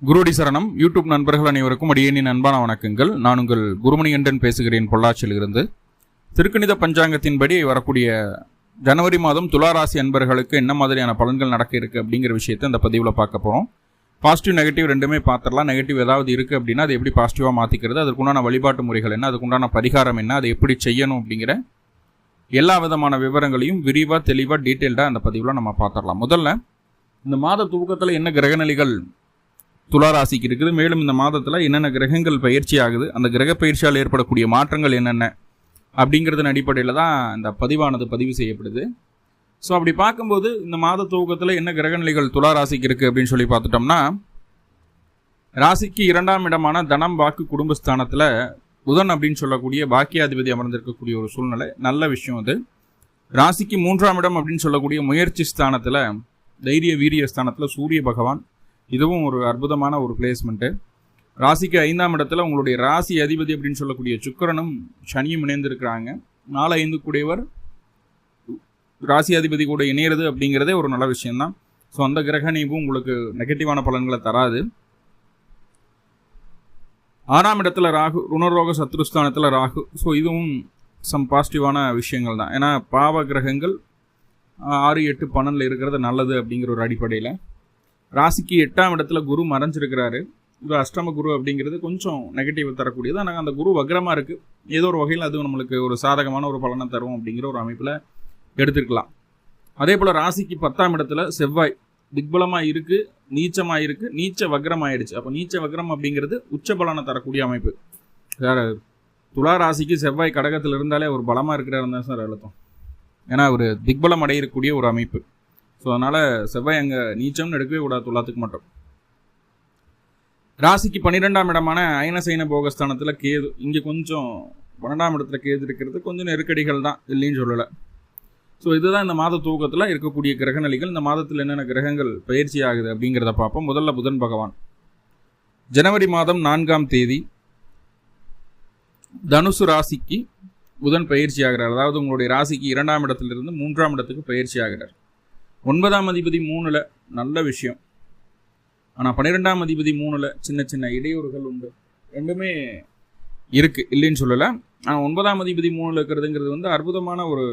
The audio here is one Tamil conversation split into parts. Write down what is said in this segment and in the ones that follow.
குருடி சரணம் யூடியூப் நண்பர்கள் அனைவருக்கும் அடியேனின் அன்பான வணக்கங்கள். நான் உங்கள் குருமணிகண்டன் பேசுகிறேன் பொள்ளாச்சியிலிருந்து. திருக்கணித பஞ்சாங்கத்தின்படி வரக்கூடிய ஜனவரி மாதம் துளாராசி அன்பர்களுக்கு என்ன மாதிரியான பலன்கள் நடக்க இருக்குது அப்படிங்கிற விஷயத்தை இந்த பதிவில் பார்க்க போகிறோம். பாசிட்டிவ் நெகட்டிவ் ரெண்டுமே பார்த்துடலாம். நெகட்டிவ் ஏதாவது இருக்குது அப்படின்னா அதை எப்படி பாசிட்டிவாக மாற்றிக்கிறது, அதுக்குண்டான வழிபாட்டு முறைகள் என்ன, அதுக்குண்டான பரிகாரம் என்ன, அதை எப்படி செய்யணும் அப்படிங்கிற எல்லா விதமான விவரங்களையும் விரிவாக தெளிவாக டீட்டெயில்டாக அந்த பதிவில் நம்ம பார்த்துடலாம். முதல்ல இந்த மாத துவக்கத்தில் என்ன கிரகநிலைகள் துளாராசிக்கு இருக்குது, மேலும் இந்த மாதத்தில் என்னென்ன கிரகங்கள் பயிற்சி ஆகுது, அந்த கிரக பயிற்சியால் ஏற்படக்கூடிய மாற்றங்கள் என்னென்ன அப்படிங்கிறதன் அடிப்படையில் தான் இந்த பதிவானது பதிவு செய்யப்படுது. ஸோ அப்படி பார்க்கும்போது இந்த மாத துவக்கத்தில் என்ன கிரகநிலைகள் துளாராசிக்கு இருக்குது அப்படின்னு சொல்லி பார்த்துட்டோம்னா, ராசிக்கு 2ஆம் இடமான தனம் வாக்கு குடும்பஸ்தானத்தில் புதன் அப்படின்னு சொல்லக்கூடிய பாக்கியாதிபதி அமர்ந்திருக்கக்கூடிய ஒரு சூழ்நிலை, நல்ல விஷயம் அது. ராசிக்கு 3ஆம் இடம் அப்படின்னு சொல்லக்கூடிய முயற்சி ஸ்தானத்தில், தைரிய வீரிய ஸ்தானத்தில் சூரிய பகவான், இதுவும் ஒரு அற்புதமான ஒரு பிளேஸ்மெண்ட்டு. ராசிக்கு 5ஆம் இடத்துல உங்களுடைய ராசி அதிபதி அப்படின்னு சொல்லக்கூடிய சுக்கிரனும் சனியும் இணைந்திருக்கிறாங்க. 4-5 கூடியவர் ராசி அதிபதி கூட இணையிறது அப்படிங்கிறதே ஒரு நல்ல விஷயம்தான். ஸோ அந்த கிரகணிவும் உங்களுக்கு நெகட்டிவான பலன்களை தராது. 6ஆம் இடத்துல ராகு, ருணரோக சத்ருஸ்தானத்தில் ராகு. ஸோ இதுவும் சம் பாசிட்டிவான விஷயங்கள் தான். ஏன்னா பாவ கிரகங்கள் 6, 8, 12 இருக்கிறது நல்லது அப்படிங்கிற ஒரு அடிப்படையில். ராசிக்கு 8ஆம் இடத்துல குரு மறைஞ்சிருக்கிறாரு. இது அஷ்டம குரு அப்படிங்கிறது கொஞ்சம் நெகட்டிவ் தரக்கூடியது. ஆனால் அந்த குரு வக்ரமாக இருக்குது, ஏதோ ஒரு வகையில் அது நம்மளுக்கு ஒரு சாதகமான ஒரு பலனை தரும் அப்படிங்கிற ஒரு அமைப்பில் எடுத்துக்கலாம். அதே போல் ராசிக்கு 10ஆம் இடத்துல செவ்வாய் திக்பலமாக இருக்குது, நீச்சமாக இருக்குது, நீச்ச வக்ரம் ஆயிடுச்சு. அப்போ நீச்ச வக்ரம் அப்படிங்கிறது உச்ச பலனை தரக்கூடிய அமைப்பு. சார் துலா ராசிக்கு செவ்வாய் கடகத்தில் இருந்தாலே ஒரு பலமாக இருக்கிறாருன்னு தான் சார் அழுத்தம். ஏன்னா ஒரு திக்பலம் அடையக்கூடிய ஒரு அமைப்பு. ஸோ அதனால் செவ்வாய் அங்கே நீச்சம்னு எடுக்கவே கூடாது துலாத்துக்கு மட்டும். ராசிக்கு 12ஆம் இடமான அயனசைன போகஸ்தானத்தில் கேது. இங்கே கொஞ்சம் 12ஆம் இடத்துல கேது இருக்கிறது கொஞ்சம் நெருக்கடிகள் தான், இல்லைன்னு சொல்லலை. ஸோ இதுதான் இந்த மாத துவக்கத்தில் இருக்கக்கூடிய கிரகநிலைகள். இந்த மாதத்தில் என்னென்ன கிரகங்கள் பயிற்சி ஆகுது அப்படிங்கிறத பார்ப்போம். முதல்ல புதன் பகவான் ஜனவரி மாதம் 4ஆம் தேதி தனுசு ராசிக்கு புதன் பயிற்சி ஆகிறார். அதாவது உங்களுடைய ராசிக்கு 2ஆம் இடத்திலிருந்து 3ஆம் இடத்துக்கு பயிற்சி ஆகிறார். 9ஆம் அதிபதி 3ல், நல்ல விஷயம். ஆனால் 12ஆம் அதிபதி 3ல் சின்ன சின்ன இடையூறுகள் உண்டு. ரெண்டுமே இருக்குது, இல்லைன்னு சொல்லலை. ஆனால் 9ஆம் அதிபதி 3ல் இருக்கிறதுங்கிறது அற்புதமான ஒரு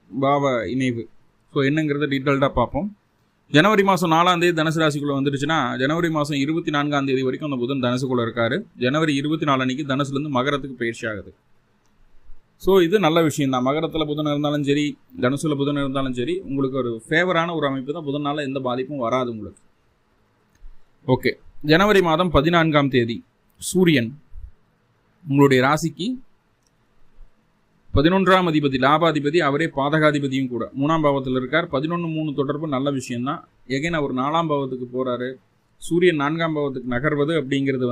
பாவ இணைவு. ஸோ என்னங்கிறத டீட்டெயில்டாக பார்ப்போம். ஜனவரி மாதம் 4ஆம் தேதி தனுசு ராசிக்குள்ளே வந்துருச்சுன்னா, ஜனவரி மாதம் 24ஆம் தேதி வரைக்கும் அந்த புதன் தனுசுக்குள்ளே இருக்கார். ஜனவரி 24 அன்னைக்கு தனுசுலேருந்து மகரத்துக்கு பயிற்சி ஆகுது. ஸோ இது நல்ல விஷயம் தான். மகரத்தில் புதன் இருந்தாலும் சரி, தனுசுல புதன் இருந்தாலும் சரி, உங்களுக்கு ஒரு ஃபேவரான ஒரு அமைப்பு தான். புதனால் எந்த பாதிப்பும் வராது உங்களுக்கு. ஓகே, ஜனவரி மாதம் 14ஆம் தேதி சூரியன் உங்களுடைய ராசிக்கு 11ஆம் அதிபதி, லாபாதிபதி, அவரே பாதகாதிபதியும் கூட 3ஆம் பாவத்தில் இருக்கார். 11-3 தொடர்பு நல்ல விஷயம்தான். எகைன் அவர் 4ஆம் பாவத்துக்கு போகிறாரு. சூரியன் 4ஆம் பாவத்துக்கு நகர்வது அப்படிங்கிறது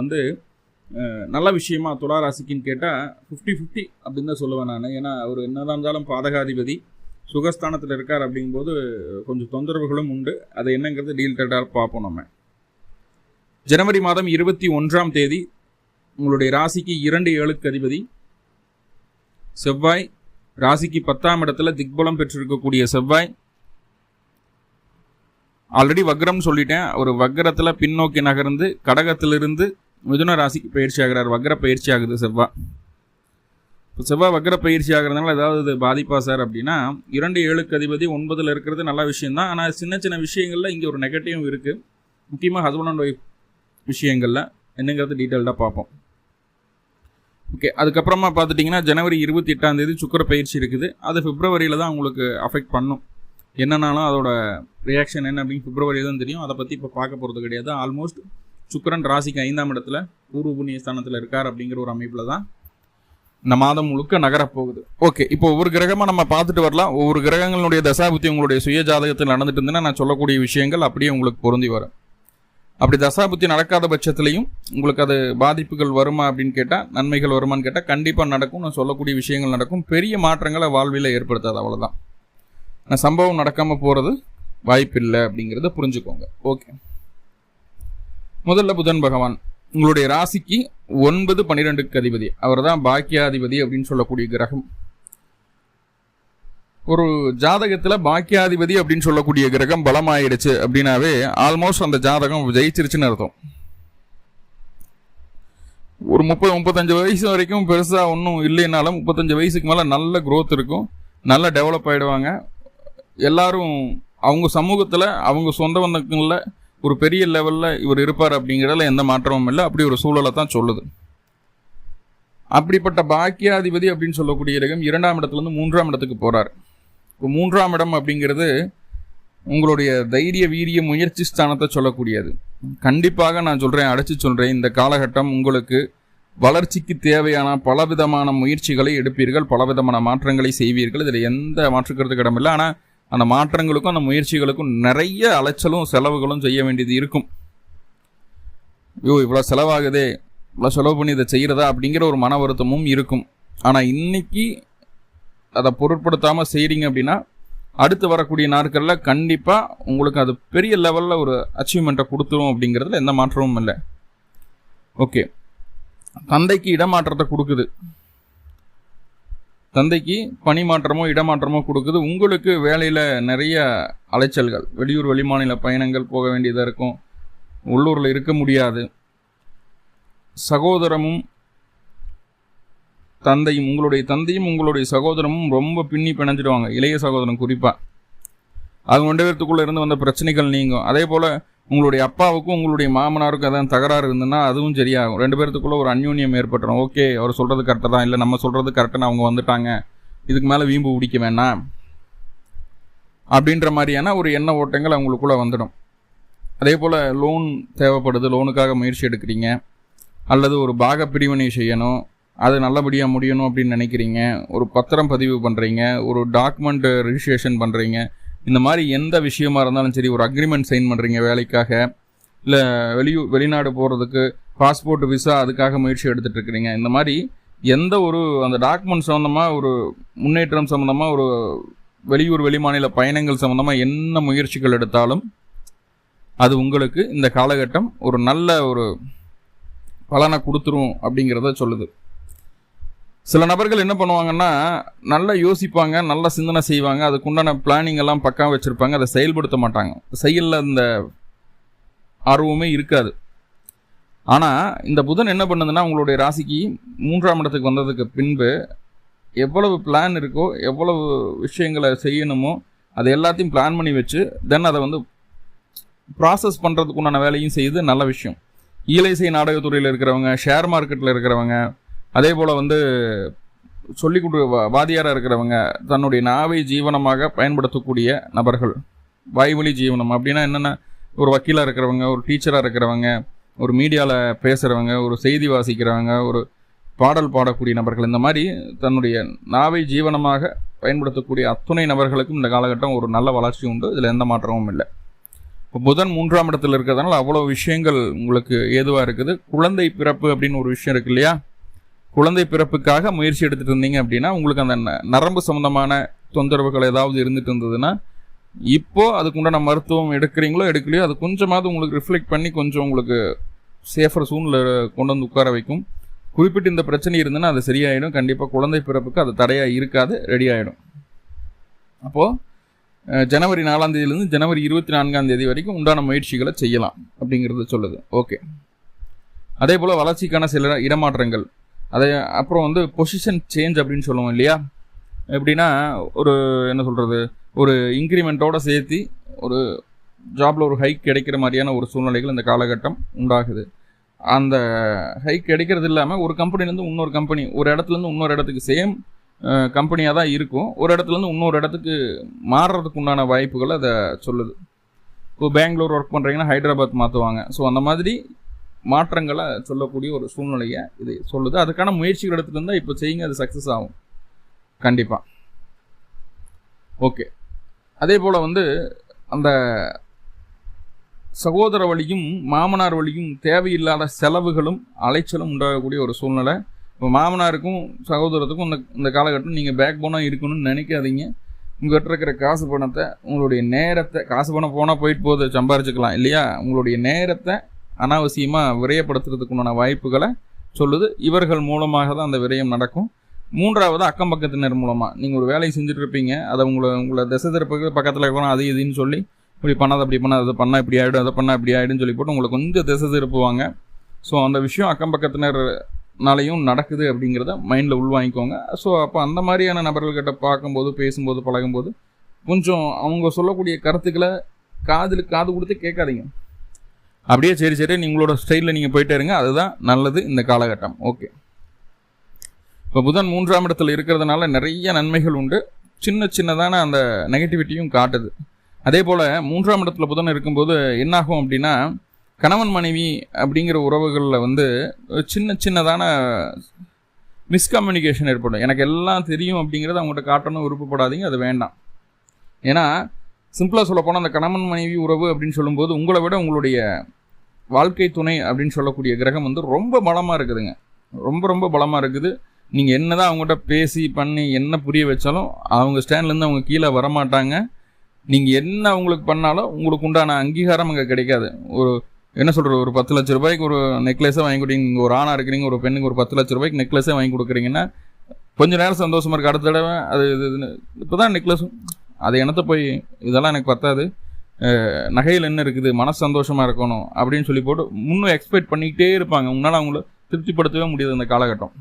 நல்ல விஷயமா துலா ராசிக்குன்னு கேட்டால் 50-50 அப்படின்னு தான் சொல்லுவேன் நான். ஏன்னா அவர் என்னதான் இருந்தாலும் பாதகாதிபதி சுகஸ்தானத்தில் இருக்கார். அப்படிங்கும்போது கொஞ்சம் தொந்தரவுகளும் உண்டு. அது என்னங்கிறது டீட்டெயில்டாக பார்ப்போம் நம்ம. ஜனவரி மாதம் 21ஆம் தேதி உங்களுடைய ராசிக்கு 2-7க்கு அதிபதி செவ்வாய், ராசிக்கு 10ஆம் இடத்துல திக்பலம் பெற்றிருக்கக்கூடிய செவ்வாய், ஆல்ரெடி வக்ரம் சொல்லிட்டேன். ஒரு வக்ரத்தில் பின்னோக்கி நகர்ந்து கடகத்திலிருந்து மிதுன ராசிக்கு பயிற்சி ஆகிறார். வக்ர பயிற்சி ஆகுது செவ்வாய். இப்போ செவ்வாய் வக்ர பயிற்சி ஆகிறதுனால ஏதாவது பாதிப்பா சார் அப்படின்னா, 2-7க்கு அதிபதி 9ல் இருக்கிறது நல்ல விஷயம்தான். ஆனால் சின்ன சின்ன விஷயங்களில் இங்கே ஒரு நெகட்டிவும் இருக்குது. முக்கியமாக ஹஸ்பண்ட் அண்ட் ஒய்ஃப் விஷயங்களில் என்னங்கிறது டீட்டெயில்டாக பார்ப்போம். ஓகே, அதுக்கப்புறமா பார்த்துட்டிங்கன்னா ஜனவரி 28ஆம் தேதி சுக்கிர பயிற்சி இருக்குது. அது பிப்ரவரியில் தான் உங்களுக்கு அஃபெக்ட் பண்ணும். என்னன்னாலும் அதோட ரியாக்ஷன் என்ன அப்படின்னு பிப்ரவரியில் தான் தெரியும். அதை பற்றி இப்போ பார்க்க போகிறது கிடையாது. ஆல்மோஸ்ட் சுக்கிரன் ராசிக்கு 5ஆம் இடத்துல பூர்வ புண்ணிய ஸ்தானத்தில் இருக்கார். அப்படிங்கிற ஒரு அமைப்பில் தான் இந்த மாதம் முழுக்க நகரப்போகுது. ஓகே, இப்போ ஒவ்வொரு கிரகமாக நம்ம பார்த்துட்டு வரலாம். ஒவ்வொரு கிரகங்களுடைய தசாபுத்தி உங்களுடைய சுய ஜாதகத்தில் நடந்துட்டு இருந்ததுன்னா நான் சொல்லக்கூடிய விஷயங்கள் அப்படியே உங்களுக்கு பொருந்தி வரும். அப்படி தசாபுத்தி நடக்காத பட்சத்துலையும் உங்களுக்கு அது பாதிப்புகள் வருமா அப்படின்னு கேட்டால், நன்மைகள் வருமானு கேட்டால் கண்டிப்பாக நடக்கும். நான் சொல்லக்கூடிய விஷயங்கள் நடக்கும். பெரிய மாற்றங்களை வாழ்வில் ஏற்படுத்தாது, அவ்வளோதான். ஆனால் சம்பவம் நடக்காமல் போகிறது வாய்ப்பில்லை அப்படிங்கிறத புரிஞ்சுக்கோங்க. ஓகே, முதல்ல புதன் பகவான் உங்களுடைய ராசிக்கு 9-12க்கு அதிபதி. அவர் தான் பாக்கியாதிபதி அப்படின்னு சொல்லக்கூடிய கிரகம். ஒரு ஜாதகத்தில் பாக்கியாதிபதி அப்படின்னு சொல்லக்கூடிய கிரகம் பலமாயிடுச்சு அப்படின்னாவே ஆல்மோஸ்ட் அந்த ஜாதகம் ஜெயிச்சிருச்சுன்னு அர்த்தம். ஒரு 30-35 வயசு வரைக்கும் பெருசாக ஒன்றும் இல்லைனாலும் 35 வயசுக்கு மேலே நல்ல growth இருக்கும், நல்லா டெவலப் ஆகிடுவாங்க. எல்லாரும் அவங்க சமூகத்தில் அவங்க சொந்த பந்தங்களில் ஒரு பெரிய லெவலில் இவர் இருப்பார் அப்படிங்கிறதுல எந்த மாற்றமும் இல்லை. அப்படி ஒரு சூழலை தான் சொல்லுது. அப்படிப்பட்ட பாக்கியாதிபதி அப்படின்னு சொல்லக்கூடிய கிரகம் 2ஆம் இடத்துலேருந்து 3ஆம் இடத்துக்கு போகிறார். இப்போ 3ஆம் இடம் அப்படிங்கிறது உங்களுடைய தைரிய வீரிய முயற்சி ஸ்தானத்தை சொல்லக்கூடியது. கண்டிப்பாக நான் சொல்கிறேன், அடைச்சி சொல்கிறேன், இந்த காலகட்டம் உங்களுக்கு வளர்ச்சிக்கு தேவையான பலவிதமான முயற்சிகளை எடுப்பீர்கள், பலவிதமான மாற்றங்களை செய்வீர்கள். இதில் எந்த மாற்றுக்கிறதுக்கு இடமில்லை. ஆனால் அந்த மாற்றங்களுக்கும் அந்த முயற்சிகளுக்கும் நிறைய அலைச்சலும் செலவுகளும் செய்ய வேண்டியது இருக்கும். இவ்வளோ செலவாகுதே, இவ்வளோ செலவு பண்ணி இதை செய்கிறதா அப்படிங்கிற ஒரு மன வருத்தமும் இருக்கும். ஆனால் இன்னைக்கு அதை பொருட்படுத்தாமல் செய்கிறீங்க அப்படின்னா அடுத்து வரக்கூடிய நாட்களில் கண்டிப்பாக உங்களுக்கு அது பெரிய லெவலில் ஒரு அச்சீவ்மெண்ட்டை கொடுத்துரும் அப்படிங்கிறதுல எந்த மாற்றமும் இல்லை. ஓகே, தந்தைக்கு இடமாற்றத்தை கொடுக்குது, தந்தைக்கு பணி மாற்றமோ இடமாற்றமோ கொடுக்குது. உங்களுக்கு வேலையில் நிறைய அலைச்சல்கள், வெளியூர் வெளிமாநில பயணங்கள் போக வேண்டியதாக இருக்கும், உள்ளூரில் இருக்க முடியாது. சகோதரமும் தந்தையும், உங்களுடைய தந்தையும் உங்களுடைய சகோதரமும் ரொம்ப பின்னி பிணைஞ்சிடுவாங்க, இளைய சகோதரன் குறிப்பாக. அது 2 பேர்த்துக்குள்ளே இருந்து வந்த பிரச்சனைகள் நீங்கும். அதே போல் உங்களுடைய அப்பாவுக்கும் உங்களுடைய மாமனாருக்கும் எதாவது தகராறு இருந்ததுன்னா அதுவும் சரியாகும். 2 பேர்த்துக்குள்ளே ஒரு அந்யோன்யம் ஏற்பட்டுரும். ஓகே, அவர் சொல்கிறது கரெக்டாக தான், இல்லை நம்ம சொல்கிறது கரெக்டாக அவங்க வந்துட்டாங்க, இதுக்கு மேலே வீம்பு பிடிக்க வேணாம் அப்படின்ற மாதிரியான ஒரு எண்ண ஓட்டங்கள் அவங்களுக்குள்ளே வந்துடும். அதே போல் லோன் தேவைப்படுது, லோனுக்காக முயற்சி எடுக்கிறீங்க, அல்லது ஒரு பாக பிரிவினை செய்யணும், அது நல்லபடியாக முடியணும் அப்படின்னு நினைக்கிறீங்க, ஒரு பத்திரம் பதிவு பண்ணுறீங்க, ஒரு டாக்குமெண்ட் ரிஜிஸ்ட்ரேஷன் பண்ணுறீங்க. இந்த மாதிரி எந்த விஷயமா இருந்தாலும் சரி, ஒரு அக்ரிமெண்ட் சைன் பண்ணுறீங்க வேலைக்காக, இல்லை வெளிநாடு போகிறதுக்கு பாஸ்போர்ட் விசா அதுக்காக முயற்சி எடுத்துகிட்டு இருக்கிறீங்க. இந்த மாதிரி எந்த ஒரு அந்த டாக்குமெண்ட் சம்மந்தமாக, ஒரு முன்னேற்றம் சம்மந்தமாக, ஒரு வெளியூர் வெளிமாநில பயணங்கள் சம்மந்தமாக என்ன முயற்சிகள் எடுத்தாலும் அது உங்களுக்கு இந்த காலகட்டம் ஒரு நல்ல ஒரு பலனை கொடுத்துரும் அப்படிங்கிறத சொல்லுது. சில நபர்கள் என்ன பண்ணுவாங்கன்னா, நல்லா யோசிப்பாங்க, நல்லா சிந்தனை செய்வாங்க, அதுக்குண்டான பிளானிங் எல்லாம் பக்காவாக வச்சுருப்பாங்க, அதை செயல்படுத்த மாட்டாங்க, செயலில் அந்த ஆர்வமே இருக்காது. ஆனால் இந்த புதன் என்ன பண்ணுதுன்னா, உங்களுடைய ராசிக்கு 3ஆம் இடத்துக்கு வந்ததுக்கு பின்பு எவ்வளவு பிளான் இருக்கோ, எவ்வளவு விஷயங்களை செய்யணுமோ அதை எல்லாத்தையும் பிளான் பண்ணி வச்சு தென் அதை வந்து ப்ராசஸ் பண்ணுறதுக்கு உண்டான வேலையும் செய்து நல்ல விஷயம். இயலிசை நாடகத்துறையில் இருக்கிறவங்க, ஷேர் மார்க்கெட்டில் இருக்கிறவங்க, அதே போல் வந்து சொல்லிக் கொடு வாதியாராக இருக்கிறவங்க, தன்னுடைய நாவை ஜீவனமாக பயன்படுத்தக்கூடிய நபர்கள். வாய்வழி ஜீவனம் அப்படின்னா என்னென்ன, ஒரு வக்கீலாக இருக்கிறவங்க, ஒரு டீச்சராக இருக்கிறவங்க, ஒரு மீடியாவில் பேசுகிறவங்க, ஒரு செய்தி வாசிக்கிறவங்க, ஒரு பாடல் பாடக்கூடிய நபர்கள், இந்த மாதிரி தன்னுடைய நாவை ஜீவனமாக பயன்படுத்தக்கூடிய அத்துணை நபர்களுக்கும் இந்த காலகட்டம் ஒரு நல்ல வளர்ச்சி உண்டு. இதில் எந்த மாற்றமும் இல்லை. இப்போ புதன் 3ஆம் இடத்தில் இருக்கிறதுனால அவ்வளோ விஷயங்கள் உங்களுக்கு ஏதுவாக இருக்குது. குழந்தை பிறப்பு அப்படின்னு ஒரு விஷயம் இருக்கு இல்லையா, குழந்தை பிறப்புக்காக முயற்சி எடுத்துகிட்டு இருந்தீங்க அப்படின்னா உங்களுக்கு அந்த நரம்பு சம்மந்தமான தொந்தரவுகள் ஏதாவது இருந்துட்டு இருந்ததுன்னா இப்போது அதுக்குண்டான மருத்துவம் எடுக்கிறீங்களோ எடுக்கலையோ அது கொஞ்சமாவது உங்களுக்கு ரிஃப்ளெக்ட் பண்ணி கொஞ்சம் உங்களுக்கு சேஃபர் சூழ்நிலை கொண்டு வந்து உட்கார வைக்கும். குறிப்பிட்டு இந்த பிரச்சனை இருந்ததுன்னா அது சரியாயிடும். கண்டிப்பாக குழந்தை பிறப்புக்கு அது தடையாக இருக்காது, ரெடி ஆகிடும். அப்போது ஜனவரி 4ஆம் தேதியிலேருந்து ஜனவரி 24ஆம் தேதி வரைக்கும் உண்டான முயற்சிகளை செய்யலாம் அப்படிங்கிறது சொல்லுது. ஓகே, அதே போல் வளர்ச்சிக்கான சில இடமாற்றங்கள், அதே அப்புறம் வந்து பொசிஷன் சேஞ்ச் அப்படின்னு சொல்லுவோம் இல்லையா. எப்படின்னா ஒரு என்ன சொல்கிறது, ஒரு இன்க்ரிமெண்ட்டோடு சேர்த்து ஒரு ஜாபில் ஒரு ஹைக் கிடைக்கிற மாதிரியான ஒரு சூழ்நிலைகள் இந்த காலகட்டம் உண்டாகுது. அந்த ஹைக் கிடைக்கிறது இல்லாமல் ஒரு கம்பெனிலேருந்து இன்னொரு கம்பெனி, ஒரு இடத்துலேருந்து இன்னொரு இடத்துக்கு சேம் கம்பெனியாக தான் இருக்கும், ஒரு இடத்துலேருந்து இன்னொரு இடத்துக்கு மாறுறதுக்கு உண்டான வாய்ப்புகள் அதை சொல்லுது. இப்போ பெங்களூர் ஒர்க் பண்ணுறீங்கன்னா ஹைதராபாத் மாற்றுவாங்க. ஸோ அந்த மாதிரி மாற்றங்களை சொல்லக்கூடிய ஒரு சூழ்நிலையை இது சொல்லுது. அதுக்கான முயற்சிகள் எடுத்துகிட்டு இருந்தால் இப்போ செய்யுங்க, அது சக்ஸஸ் ஆகும் கண்டிப்பாக. ஓகே, அதே போல் வந்து அந்த சகோதர வழியும் மாமனார் வழியும் தேவையில்லாத செலவுகளும் அலைச்சலும் உண்டாகக்கூடிய ஒரு சூழ்நிலை. இப்போ மாமனாருக்கும் சகோதரத்துக்கும் இந்த காலகட்டம் நீங்கள் பேக் போனாக இருக்கணும்னு நினைக்காதீங்க. உங்கள்கிட்ட இருக்கிற காசு பணத்தை, உங்களுடைய நேரத்தை, காசு பணம் போனால் போயிட்டு போது சம்பாரிச்சுக்கலாம் இல்லையா, உங்களுடைய நேரத்தை அனாவசியமாக விரயப்படுத்துறதுக்குண்டான வாய்ப்புகளை சொல்லுது. இவர்கள் மூலமாக தான் அந்த விரயம் நடக்கும். 3வது அக்கம் பக்கத்தினர் மூலமாக நீங்கள் ஒரு வேலையை செஞ்சுட்டு இருப்பீங்க, அதை உங்களை திசை திருப்பக்கு பக்கத்தில் இருக்கணும், அது இதுன்னு சொல்லி இப்படி பண்ணாது அப்படி பண்ணாது, அதை பண்ணால் இப்படி ஆகிடும், அதை பண்ணால் இப்படி ஆகிடுன்னு சொல்லி போட்டு உங்களை கொஞ்சம் திசை திருப்புவாங்க. ஸோ அந்த விஷயம் அக்கம் பக்கத்தினர்னாலையும் நடக்குது அப்படிங்கிறத மைண்டில் உள்வாங்கிக்கோங்க. ஸோ அப்போ அந்த மாதிரியான நபர்கள்கிட்ட பார்க்கும்போது, பேசும்போது, பழகும்போது கொஞ்சம் அவங்க சொல்லக்கூடிய கருத்துக்களை காது கொடுத்து கேட்காதீங்க. அப்படியே சரி நீங்களோட ஸ்டைலில் நீங்கள் போயிட்டே இருங்க. அதுதான் நல்லது இந்த காலகட்டம். ஓகே, இப்போ புதன் 3ஆம் இடத்துல இருக்கிறதுனால நிறைய நன்மைகள் உண்டு. சின்னதான அந்த நெகட்டிவிட்டியும் காட்டுது. அதே போல் 3ஆம் இடத்துல புதன் இருக்கும்போது என்னாகும் அப்படின்னா, கணவன் மனைவி அப்படிங்கிற உறவுகளில் வந்து சின்னதான மிஸ்கம்யூனிகேஷன் ஏற்படும். எனக்கு எல்லாம் தெரியும் அப்படிங்கிறத அவங்ககிட்ட காட்டணும் விருப்பப்படாதீங்க, அது வேண்டாம். ஏன்னா சிம்பிளாக சொல்லப்போனால் அந்த கணவன் மனைவி உறவு அப்படின்னு சொல்லும்போது உங்களை விட உங்களுடைய வாழ்க்கை துணை அப்படின்னு சொல்லக்கூடிய கிரகம் வந்து ரொம்ப பலமாக இருக்குதுங்க. ரொம்ப பலமாக இருக்குது. நீங்கள் என்ன தான் அவங்ககிட்ட பேசி பண்ணி என்ன புரிய வச்சாலும் அவங்க ஸ்டாண்ட்லேருந்து அவங்க கீழே வரமாட்டாங்க. நீங்கள் என்ன அவங்களுக்கு பண்ணாலும் உங்களுக்கு உண்டான அங்கீகாரம் அங்கே கிடைக்காது. என்ன சொல்கிறது, ஒரு 10 லட்ச ரூபாய்க்கு ஒரு நெக்லஸை வாங்கி கொடுங்க. ஒரு ஆணாக இருக்கிறீங்க, ஒரு பெண்ணுக்கு ஒரு 10 லட்ச ரூபாய்க்கு நெக்லஸே வாங்கி கொடுக்குறீங்கன்னா கொஞ்ச நேரம் சந்தோஷமாக இருக்குது. அடுத்த தடவை அது இப்போ தான் நெக்லஸும் அது என்னத்தை போய் இதெல்லாம் எனக்கு பத்தாது, நகையில் என்ன இருக்குது, மனசு சந்தோஷமாக இருக்கணும் அப்படின்னு சொல்லி போட்டு முன்னும் எக்ஸ்பெக்ட் பண்ணிக்கிட்டே இருப்பாங்க. உங்களால் அவங்கள திருப்திப்படுத்தவே முடியாது இந்த காலகட்டம்.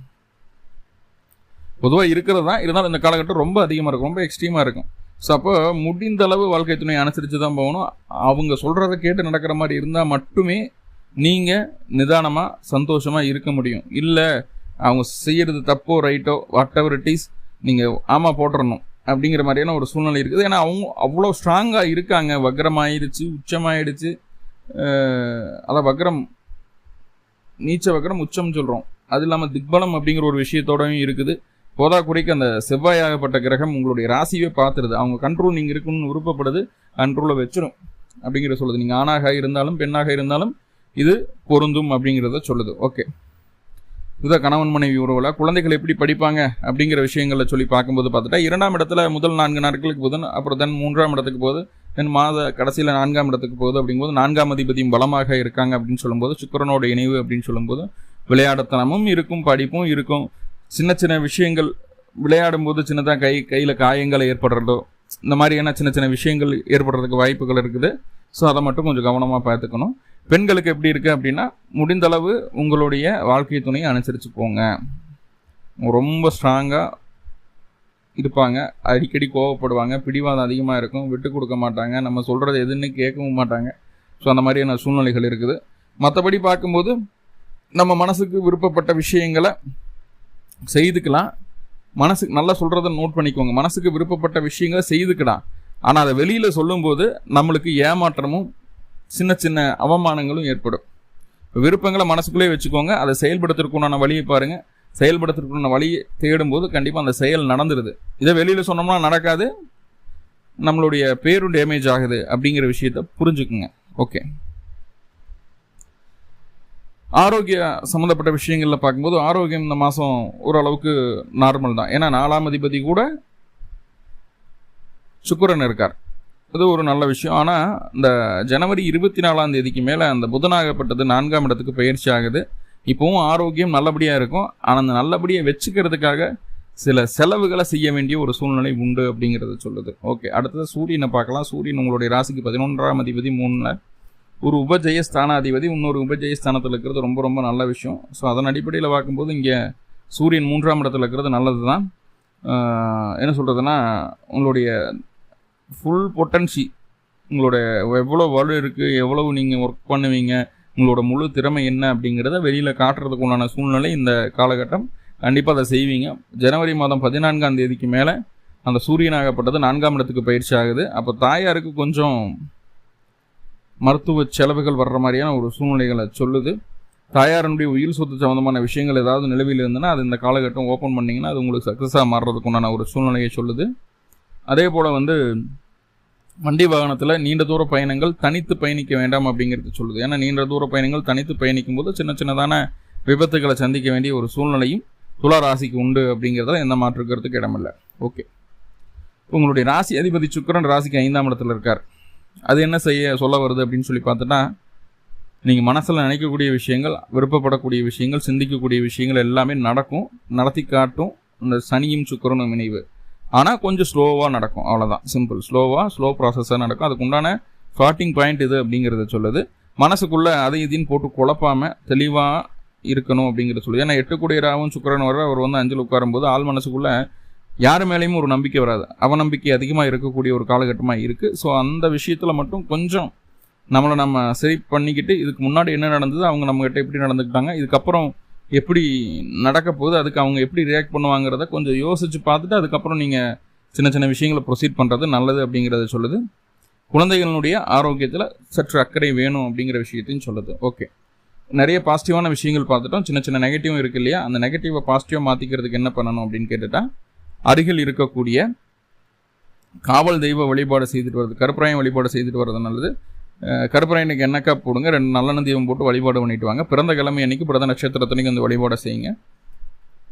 பொதுவாக இருக்கிறது தான், இருந்தாலும் இந்த காலகட்டம் ரொம்ப அதிகமாக இருக்கும், ரொம்ப எக்ஸ்ட்ரீமாக இருக்கும். ஸோ அப்போ முடிந்த அளவு வாழ்க்கை துணையை அனுசரித்து தான் போகணும். அவங்க சொல்கிறத கேட்டு நடக்கிற மாதிரி இருந்தால் மட்டுமே நீங்கள் நிதானமாக சந்தோஷமாக இருக்க முடியும். இல்லை அவங்க செய்கிறது தப்போ ரைட்டோ வாட் எவர் இட் இஸ், நீங்கள் ஆமாம் போட்டுறணும் அப்படிங்கிற மாதிரியான ஒரு சூழ்நிலை இருக்குது. ஏன்னா அவங்க அவ்வளோ ஸ்ட்ராங்காக இருக்காங்க. வக்ரமாயிடுச்சு, உச்சமாயிடுச்சு. அதான் வக்ரம், நீச்ச வக்ரம், உச்சம் சொல்கிறோம். அது இல்லாமல் திக்பலம் அப்படிங்கிற ஒரு விஷயத்தோடவும் இருக்குது. போதாக்குறைக்கு அந்த செவ்வாயாகப்பட்ட கிரகம் உங்களுடைய ராசியே பார்த்துருது. அவங்க கண்ட்ரோல் நீங்கள் இருக்கணும்னு விருப்பப்படுது, கண்ட்ரோலை வச்சிடும் அப்படிங்கிறத சொல்லுது. நீங்கள் ஆணாக இருந்தாலும் பெண்ணாக இருந்தாலும் இது பொருந்தும் அப்படிங்கிறத சொல்லுது. ஓகே, இதுதான் கணவன் மனைவி உறவுல. குழந்தைகள் எப்படி படிப்பாங்க அப்படிங்கிற விஷயங்களை சொல்லி பார்க்கும்போது பார்த்துட்டா, 2ஆம் இடத்துல முதல் 4 நாட்களுக்கு புதன், அப்புறம் தென் 3ஆம் இடத்துக்கு போகுது, தென் மாத கடைசியில் 4ஆம் இடத்துக்கு போகுது. அப்படிங்கும்போது 4ஆம் அதிபதியும் பலமாக இருக்காங்க அப்படின்னு சொல்லும்போது, சுக்கிரனோட இணைவு அப்படின்னு சொல்லும்போது விளையாடத்தனமும் இருக்கும், படிப்பும் இருக்கும். சின்ன விஷயங்கள் விளையாடும் போது சின்னதாக கையில் காயங்கள் ஏற்படுறதோ இந்த மாதிரியான சின்ன விஷயங்கள் ஏற்படுறதுக்கு வாய்ப்புகள் இருக்குது. ஸோ அதை மட்டும் கொஞ்சம் கவனமாக பார்த்துக்கணும். பெண்களுக்கு எப்படி இருக்குது அப்படின்னா, முடிந்தளவு உங்களுடைய வாழ்க்கை துணையை அனுசரித்து போங்க. ரொம்ப ஸ்ட்ராங்காக இருப்பாங்க, அடிக்கடி கோவப்படுவாங்க, பிடிவாதம் அதிகமாக இருக்கும், விட்டு கொடுக்க மாட்டாங்க, நம்ம சொல்கிறது எதுன்னு கேட்கவும் மாட்டாங்க. ஸோ அந்த மாதிரியான சூழ்நிலைகள் இருக்குது. மற்றபடி பார்க்கும்போது நம்ம மனசுக்கு விருப்பப்பட்ட விஷயங்களை செய்துக்கலாம். மனசுக்கு நல்லா சொல்கிறத நோட் பண்ணிக்கோங்க. மனசுக்கு விருப்பப்பட்ட விஷயங்களை செய்துக்கலாம். ஆனால் அதை வெளியில் சொல்லும்போது நம்மளுக்கு ஏமாற்றமும் சின்ன அவமானங்களும் ஏற்படும். விருப்பங்களை மனசுக்குள்ளே வச்சுக்கோங்க. அதை செயல்படுத்துறதுக்குண்டான வழியை பாருங்கள். செயல்படுத்துறதுக்குண்டான வழியை தேடும்போது கண்டிப்பாக அந்த செயல் நடந்துடுது. இதை வெளியில் சொன்னோம்னா நடக்காது, நம்மளுடைய பேரும் டேமேஜ் ஆகுது அப்படிங்கிற விஷயத்த புரிஞ்சுக்குங்க. ஓகே, ஆரோக்கிய சம்மந்தப்பட்ட விஷயங்களில் பார்க்கும்போது ஆரோக்கியம் இந்த மாதம் ஓரளவுக்கு நார்மல் தான். ஏன்னா 4ஆம் அதிபதி கூட சுக்கிரன் இருக்கார், அது ஒரு நல்ல விஷயம். ஆனால் இந்த ஜனவரி 24ஆம் தேதிக்கு மேலே அந்த புதனாகப்பட்டது 4ஆம் இடத்துக்கு பயிற்சி ஆகுது. இப்போவும் ஆரோக்கியம் நல்லபடியாக இருக்கும். ஆனால் அந்த நல்லபடியாக வச்சுக்கிறதுக்காக சில செலவுகளை செய்ய வேண்டிய ஒரு சூழ்நிலை உண்டு அப்படிங்கிறது சொல்லுது. ஓகே, அடுத்தது சூரியனை பார்க்கலாம். சூரியன் உங்களுடைய ராசிக்கு 11ஆம் அதிபதி, 3ல் ஒரு உபஜய ஸ்தானாதிபதி, இன்னொரு உபஜய ஸ்தானத்தில் இருக்கிறது ரொம்ப நல்ல விஷயம். ஸோ அதன் அடிப்படையில் பார்க்கும்போது இங்கே சூரியன் 3ஆம் இடத்துல இருக்கிறது நல்லது தான். என்ன சொல்கிறதுனா, உங்களுடைய ஃபுல் பொட்டன்சி, உங்களோட எவ்வளோ வலு இருக்குது, எவ்வளவு நீங்கள் ஒர்க் பண்ணுவீங்க, உங்களோட முழு திறமை என்ன அப்படிங்கிறத வெளியில் காட்டுறதுக்கு உண்டான சூழ்நிலை இந்த காலகட்டம். கண்டிப்பாக அதை செய்வீங்க. ஜனவரி மாதம் 14ஆம் தேதிக்கு மேலே அந்த சூரியனாகப்பட்டது 4ஆம் இடத்துக்கு பயிற்சி ஆகுது. அப்போ தாயாருக்கு கொஞ்சம் மருத்துவ செலவுகள் வர்ற மாதிரியான ஒரு சூழ்நிலைகளை சொல்லுது. தாயாரனுடைய உயிர் சொத்து சம்மந்தமான விஷயங்கள் ஏதாவது நிலவில் இருந்ததுன்னா அது இந்த காலகட்டம் ஓப்பன் பண்ணிங்கன்னா அது உங்களுக்கு சக்ஸஸாக மாறுறதுக்கு உண்டான ஒரு சூழ்நிலையை சொல்லுது. அதே போல் வண்டி வாகனத்தில் நீண்ட தூர பயணங்கள் தனித்து பயணிக்க வேண்டாம் அப்படிங்கிறது சொல்லுது. ஏன்னா நீண்ட தூர பயணங்கள் தனித்து பயணிக்கும் போது சின்னதான விபத்துக்களை சந்திக்க வேண்டிய ஒரு சூழ்நிலையும் துலா ராசிக்கு உண்டு அப்படிங்கிறத எந்த மாற்றுக்கிறதுக்கு இடமில்லை. ஓகே, உங்களுடைய ராசி அதிபதி சுக்கிரன் ராசிக்கு 5ஆம் இடத்துல இருக்கார். அது என்ன சொல்ல வருது அப்படின்னு சொல்லி பார்த்துட்டா, நீங்கள் மனசில் நினைக்கக்கூடிய விஷயங்கள், விருப்பப்படக்கூடிய விஷயங்கள், சிந்திக்கக்கூடிய விஷயங்கள் எல்லாமே நடக்கும், நடத்தி காட்டும் இந்த சனியும் சுக்கிரனும் இணைவு. ஆனால் கொஞ்சம் ஸ்லோவாக நடக்கும், அவ்வளோதான், சிம்பிள். ஸ்லோ ப்ராசஸாக நடக்கும். அதுக்கு உண்டான ஸ்டார்டிங் பாயிண்ட் இது அப்படிங்கிறத சொல்லுது. மனசுக்குள்ளே அதை இதையும் போட்டு குழப்பாமல் தெளிவாக இருக்கணும் அப்படிங்கிறத சொல்லி. ஏன்னா 8 கூடிய ராவும் சுக்கிரன் வர அவர் வந்து 5ல் உட்காரும்போது ஆள் மனசுக்குள்ளே யார் மேலேயும் ஒரு நம்பிக்கை வராது, அவநம்பிக்கை அதிகமாக இருக்கக்கூடிய ஒரு காலகட்டமாக இருக்குது. ஸோ அந்த விஷயத்தில் மட்டும் கொஞ்சம் நம்மளை நம்ம சரி பண்ணிக்கிட்டு, இதுக்கு முன்னாடி என்ன நடந்தது, அவங்க நம்மகிட்ட எப்படி நடந்துக்கிட்டாங்க, இதுக்கப்புறம் எப்படி நடக்க போகுது, அதுக்கு அவங்க எப்படி ரியாக்ட் பண்ணுவாங்கிறத கொஞ்சம் யோசித்து பார்த்துட்டு அதுக்கப்புறம் நீங்கள் சின்ன சின்ன விஷயங்களை ப்ரொசீட் பண்ணுறது நல்லது அப்படிங்கிறத சொல்லுது. குழந்தைகளுடைய ஆரோக்கியத்தில் சற்று அக்கறை வேணும் அப்படிங்கிற விஷயத்தையும் சொல்லுது. ஓகே, நிறைய பாசிட்டிவான விஷயங்கள் பார்த்துட்டோம், சின்ன சின்ன நெகட்டிவும் இருக்குது இல்லையா? அந்த நெகட்டிவை பாசிட்டிவாக மாற்றிக்கிறதுக்கு என்ன பண்ணணும் அப்படின்னு கேட்டுட்டா, அருகில் இருக்கக்கூடிய காவல் தெய்வ வழிபாடு செய்துட்டு வருது, கருப்பராயன் வழிபாடு செய்துட்டு வர்றது நல்லது. கருப்பராயனுக்கு எண்ணெய்க்கா போடுங்க, 2 நல்லெண்ணெய் தீபம் போட்டு வழிபாடு பண்ணிட்டு வாங்க. பிறந்த கிழமை அன்னைக்கு பிரத நட்சத்திரத்தன்னைக்கு அந்த வழிபாடை செய்யுங்க.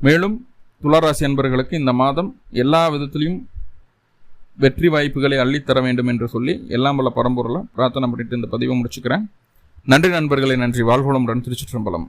மேலும் துளாராசி அன்பர்களுக்கு இந்த மாதம் எல்லா விதத்திலையும் வெற்றி வாய்ப்புகளை அள்ளித்தர வேண்டும் என்று சொல்லி எல்லாம் வல்ல பரம்பொருளை பிரார்த்தனை பண்ணிட்டு இந்த பதிவை முடிச்சுக்கிறேன். நன்றி நண்பர்களே, நன்றி. வாழ்வளமுடன். திருச்சிற்றம்பலம்.